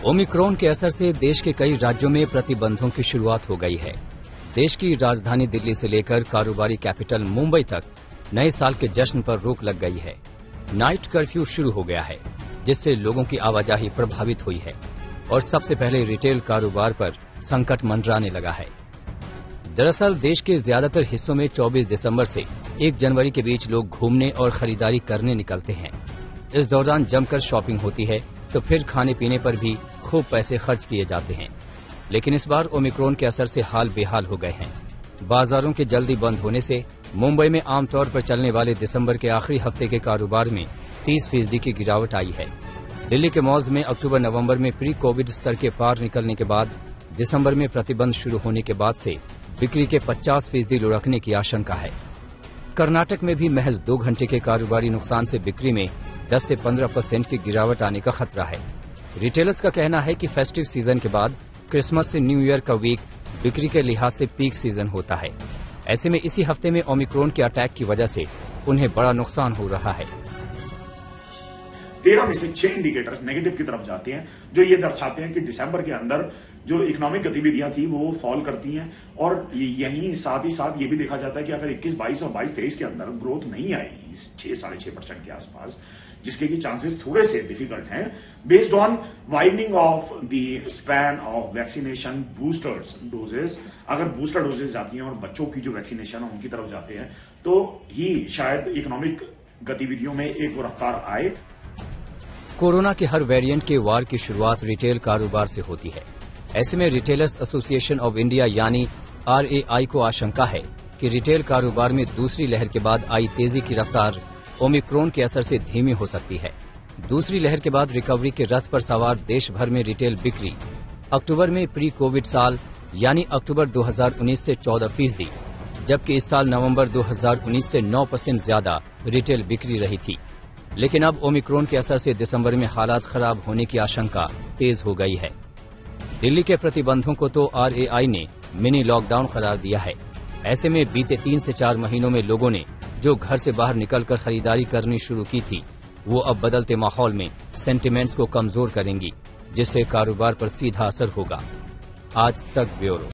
Omicron के असर से देश के कई राज्यों में प्रतिबंधों की शुरुआत हो गई है। देश की राजधानी दिल्ली से लेकर कारोबारी कैपिटल मुंबई तक नए साल के जश्न पर रोक लग गई है। नाइट कर्फ्यू शुरू हो गया है, जिससे लोगों की आवाजाही प्रभावित हुई है और सबसे पहले रिटेल कारोबार पर संकट मंडराने लगा है। दरअसल देश के ज्यादातर हिस्सों में 24 दिसंबर से 1 जनवरी के बीच लोग घूमने और खरीदारी करने निकलते हैं। इस दौरान जमकर शॉपिंग होती है तो फिर खाने पीने पर भी खूब पैसे खर्च किए जाते हैं। लेकिन इस बार ओमिक्रॉन के असर से हाल बेहाल हो गए हैं। बाजारों के जल्दी बंद होने से मुंबई में आमतौर पर चलने वाले दिसंबर के आखिरी हफ्ते के कारोबार में 30% की गिरावट आई है। दिल्ली के मॉल्स में अक्टूबर नवंबर में प्री कोविड स्तर के पार निकलने के बाद दिसंबर में प्रतिबंध शुरू होने के बाद से बिक्री के 50% लुढ़कने की आशंका है। कर्नाटक में भी महज 2 घंटे के कारोबारी नुकसान से बिक्री में 10 से 15% की गिरावट आने का खतरा है। रिटेलर्स का कहना है कि फेस्टिव सीजन के बाद क्रिसमस से न्यू ईयर का वीक बिक्री के लिहाज से पीक सीजन होता है। ऐसे में इसी हफ्ते में ओमिक्रॉन के अटैक की वजह से उन्हें बड़ा नुकसान हो रहा है। 13 में से 6 इंडिकेटर्स नेगेटिव की तरफ जाते हैं, जो ये दर्शाते हैं कि दिसंबर के अंदर जो इकोनॉमिक गतिविधियां थी वो फॉल करती हैं। और यहीं साथ ही साथ ये भी देखा जाता है कि अगर 21, 22 और 22-23 के अंदर ग्रोथ नहीं आई 6-6.5% के आसपास, जिसके की चांसेस थोड़े से डिफिकल्ट हैं, based on widening of the span of vaccination boosters doses. अगर बूस्टर डोजेस जाती हैं और बच्चों की जो वैक्सीनेशन है उनकी तरफ जाते हैं तो ही शायद इकोनॉमिक गतिविधियों में एक वो रफ्तार आए। कोरोना के हर वेरिएंट के वार की शुरुआत रिटेल कारोबार से होती है। ऐसे में रिटेलर्स एसोसिएशन ऑफ इंडिया यानी RAI को आशंका है कि रिटेल कारोबार में दूसरी लहर के बाद आई तेजी की रफ्तार ओमिक्रॉन के असर से धीमी हो सकती है। दूसरी लहर के बाद रिकवरी के रथ पर सवार देश भर में रिटेल बिक्री अक्टूबर में प्री कोविड साल यानी अक्टूबर 2019 से 14%, जबकि इस साल नवंबर 2019 से 9% ज्यादा रिटेल बिक्री रही थी। लेकिन अब ओमिक्रॉन के असर से दिसंबर में हालात खराब होने की आशंका तेज हो गई है। दिल्ली के प्रतिबंधों को तो RAI ने मिनी लॉकडाउन करार दिया है। ऐसे में बीते 3 से 4 महीनों में लोगों ने जो घर से बाहर निकलकर खरीदारी करनी शुरू की थी, वो अब बदलते माहौल में सेंटिमेंट्स को कमजोर करेंगी, जिससे कारोबार पर सीधा असर होगा। आज तक ब्यूरो।